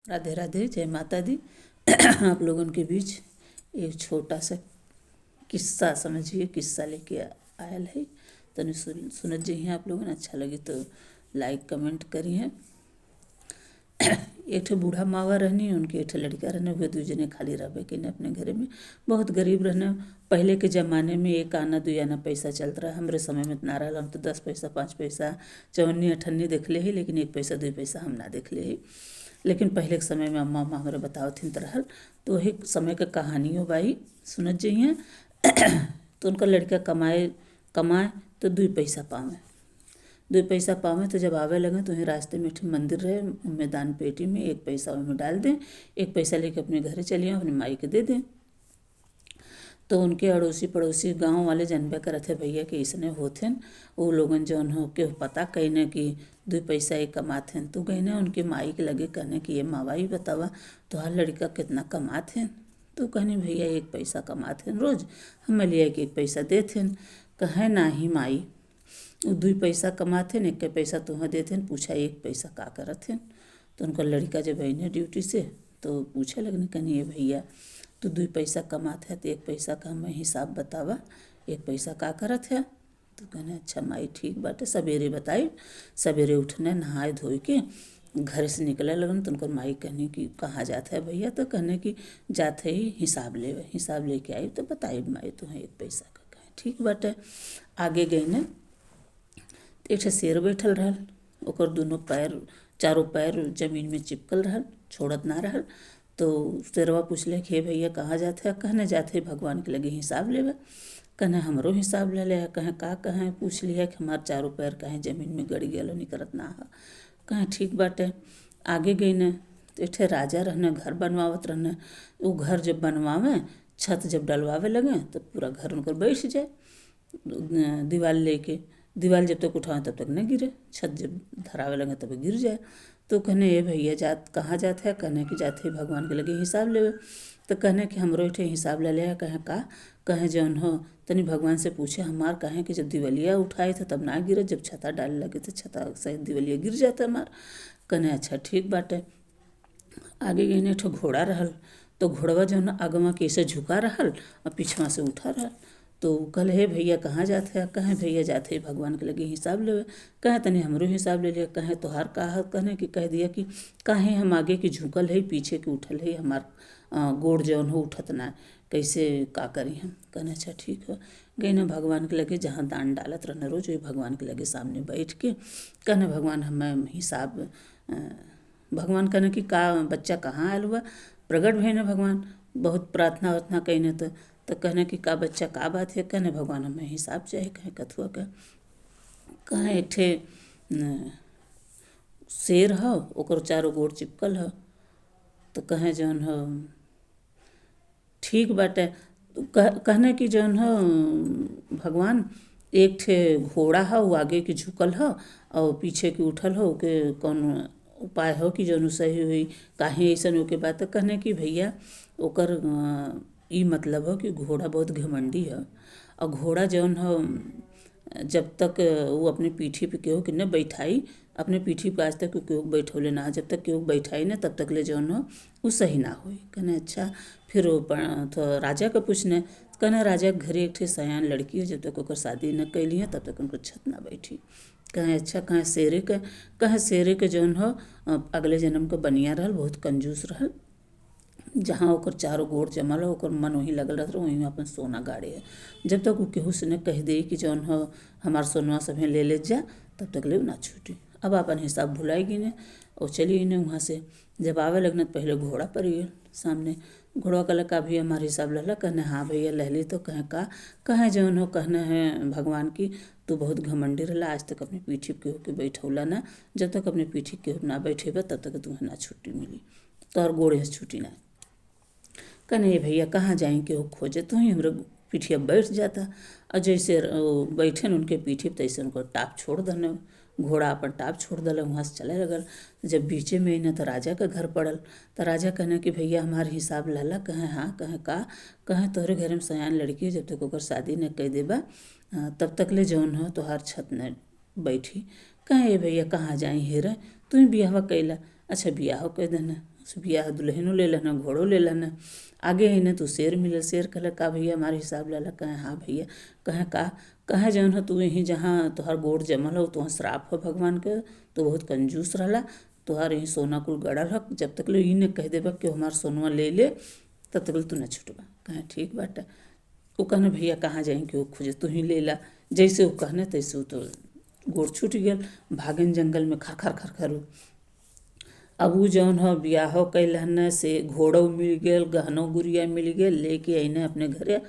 राधे राधे, जय माता दी। आप लोगों के बीच एक छोटा सा किस्सा, समझिए किस्सा लेके आयल है। तनि सुनत जइए आप लोगन, अच्छा लगे तो लाइक कमेंट करिए। एक ठे बूढ़ा मावा रहनी, उनके एक ठे लड़का रहने, हुए दू जने खाली रहबे कि अपने घरे में। बहुत गरीब रहने। पहले के ज़माने में एक आना दू आना पैसा चलत रहा। हमरे समय में ना रहा। हम तो 10 पैसा 5 पैसा चवन्नी अठन्नी देखले ही, लेकिन 1 पैसा 2 पैसा हम ना देखले ही। लेकिन पहले के समय में अम्मा हमारे बतावथिन रहल, तो वही समय के कहानियों बाई सुनत जइए। तो उनका लड़का कमाए तो 2 पैसा पावे। 2 पैसा पावे तो जब आवे लगे तो वहीं रास्ते में एक मंदिर रहे, उनमें दान पेटी में 1 पैसा उनमें डाल दें, 1 पैसा लेके अपने घरे चलिए, अपनी माई के दे दें। तो उनके अड़ोसी पड़ोसी गांव वाले जानबे करत है भैया कि इसने होथेन। वो लोगन जौन हो के पता कहने कि 2 पैसा ये कमाथे। तो कहने उनके माई के लगे कहने कि ये मावाई बतावा तोहार लड़का कितना कमाथे। तो कहनी भैया 1 पैसा कमाथे रोज, हम लिया कि 1 पैसा देथे। कहे नाही माई, 2 पैसा कमाथे, 1 पैसा तुह देथे। पूछा 1 पैसा का करथे। तो उनका लड़का जब अने ड्यूटी से तो पूछे लगने, कहनी ये भैया तो 2 पैसा कमात है तो 1 पैसा का हमें हिसाब बतावा, 1 पैसा का करत है। तो कहने अच्छा माई ठीक बाटे। सवेरे बताई, सवेरे उठने नहाए धोए के घर से निकले लगन। तो उनको माई कहनी कि कहाँ जाते है भैया। तो कहने कि जाते ही हिसाब लेवे। हिसाब लेके आई तो बताई माई तुम्हें 1 पैसा का। कहे ठीक बाटे। आगे गई ने एक ठे शेर बैठल रहल, ओकर दोनों पैर चारों पैर जमीन में चिपकल रहल, छोड़त ना रहल। तो शेरवा पूछले कि हे भैया कहाँ जाते है। कहने जाते भगवान के लगे हिसाब लेवे। कहने हमरो हिसाब ले ले। कहें का कहें पूछ लिया कि हमार चारों पैर कहें जमीन में गड़ गया निकलत ना है। कहें ठीक बाटे। आगे गई ने तो एक ठे राजा रहने, घर बनवावत रहने। वो घर जब बनवावे, छत जब डलवावे लगे तो पूरा घर उनकर बैठ जाए दीवार लेके। दीवार जब तक उठावे तब तक न गिरे, छत जब धरावे लगे तब गिर जाए। तो कहने ये भैया जात कहाँ जाते है। कहने कि जाते ही भगवान के लगे हिसाब लेवे। तो कहने कि हमरो एक हिसाब ले लिया। कहें का। कहें जौन हो तनी भगवान से पूछे हमार। कहें कि जब दिवलिया उठाए थे तब ना गिरे, जब छता डाले लगे तो छता सहित दिवलिया गिर जाता हमार। कहने अच्छा ठीक बाटे। आगे गई ने ठो घोड़ा रहल। तो घोड़वा जौन आगवा कैसे झुका रहल और पीछवा से उठा रहल। तो कल हे भैया कहाँ जाते हैं। कहें भैया जाते ही भगवान के लगे हिसाब लेवे। कहें तनी हमरो हिसाब ले लिया। कहें तोहार का है। कहने कि कह दिया कि काहे हम आगे के झुकल है पीछे के उठल है, हमार गोड़ जौन हो उठत ना, कैसे का करी हम। कहने अच्छा ठीक है। गई ना भगवान के लगे जहाँ दान डालत रहने रोज, वही भगवान के लगे सामने बैठ के कहने भगवान हमें हिसाब। भगवान कहने कि का बच्चा कहाँ आयल हुआ। प्रगट भई ने भगवान बहुत प्रार्थना वार्थना कहने तो कहने कि का बच्चा का बात है। कहने भगवान हमें हिसाब चाहिए। कहें कथुआ का। कहें एक ठे शेर है, ओकर चारों गोड़ चिपकल है। तो कहें जौन हो ठीक बाटे। कहने कि जौन हो भगवान एक ठे घोड़ा है, वो आगे के झुकल है और पीछे के उठल हो के कौन उपाय हो कि जौन सही हुई। काहे ऐसा ओके बात। कहने कि भैया ओकर ई मतलब हो कि घोड़ा बहुत घमंडी है। और घोड़ा जौन हो जब तक वो अपने पीठी पे केहू के न बैठाई, अपने पीठी पे आज तक केहू बैठौले ना, जब तक केहू बैठाई न तब तक ले जौन हो वो सही ना हुई। कहने अच्छा। फिर वो तो राजा के पूछने। कहने राजा के घरे एक ठे सयान लड़की है, जब तक ओकर शादी न कैली है तब तक उनको छत ना बैठी। कहें अच्छा। कहें शेरे के जौन हो अगले जन्म के बनिया रहल, बहुत कंजूस रहल। जहाँ ओकर चारों गोड़ जमल हो ओकर मन वहीं लगल रहत, वहीं अपन सोना गाड़े है। जब तक वो केहू से न कह दे कि जौन हो हमार सोनवा सभे ले जा, तब तक ले ना छूटी। अब अपन हिसाब भुलाई गिने और चली गिने वहाँ से। जब आवे लगने तो पहले घोड़ा पर गए सामने। घोड़ा कहला का भी हमारे हिसाब लहला। कहने हाँ भैया लहली। तो कहें का। कहें जौन हो कहने हैं भगवान की तू बहुत घमंडी रहला, आज तक अपनी पीठी केहू के बैठौला ना, जब तक अपनी पीठी केहू ना बैठेबा तब तक तुम्हें ना छुट्टी मिली, तोहर गोड़े से छुट्टी ना। कहने ये भैया कहाँ जाएं केहू खोजे, तो ही हमारे पीठिया बैठ जाता। और जैसे बैठे न उनके पीठी तैसे उनको टाप छोड़ दने। घोड़ा अपन टाप छोड़ दिल, वहाँ से चले लगल। जब बीचे में न तो राजा का घर पड़ल। तो राजा कहने कि भैया हमारे हिसाब लाला। कहें हाँ। कहें का। कहें तोहरे घर में सयान लड़की है, जब तक ओकर शादी न कह देबा तब तक ले जौन हो तोहार छत न बैठी। कहें ये भैया कहाँ जाई हेरे, तू बियाहवा कैला। अच्छा बियाह कह देना बियाह दुल्हनो ले लहना, घोड़ो ले लहना। आगे है ना तू शेर मिलल, शेर कहला का भैया हमारे हिसाब लाला। कहे हाँ भैया। कहे का? कहे जौन हो तू यहीं जहाँ तोहर गोड़ जमल हो तुहाँ श्राप हो भगवान के, तू बहुत कंजूस रहला, तोहार यहीं सोना कुल गड़ल हो, जब तक ले ई ने कह देबा कि हमार सोनवा ले ले तब तक तू न छुटबा। कहे ठीक बाटे। वो कहने भैया कहाँ जाई कि वो खोजे, तू ही ले ला। जैसे वो कहने तैसे वो तो गोड़ छूट गेल, भागन जंगल में खर खर खर खर। अब उ जौन हो बियाहो कैलहन से घोड़ो मिल गेल, गहनो गुड़िया मिल गेल, लेके अइने अपने घरे।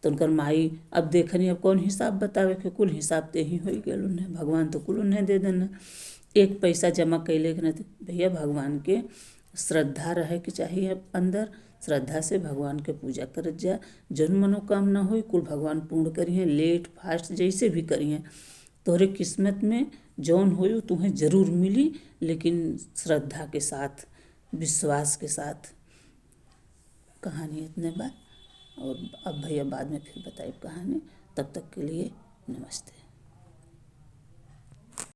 तो उनकर माई अब देखनी अब कौन हिसाब बतावे के, कुल हिसाब ते ही हो गेल उन्हें, भगवान तो कुल उन्हें दे देना। एक पैसा जमा कैले के नहीं भैया, भगवान के श्रद्धा रहे के चाहिए अंदर, श्रद्धा से भगवान के पूजा करत जा। जौन मनोकामना होई कुल भगवान पूर्ण करिए, लेट फास्ट जैसे भी करिए। तोहरे किस्मत में जौन होई वो तुम्हें जरूर मिली, लेकिन श्रद्धा के साथ, विश्वास के साथ। कहानी इतने बात, और अब भैया बाद में फिर बताइए कहानी। तब तक के लिए नमस्ते।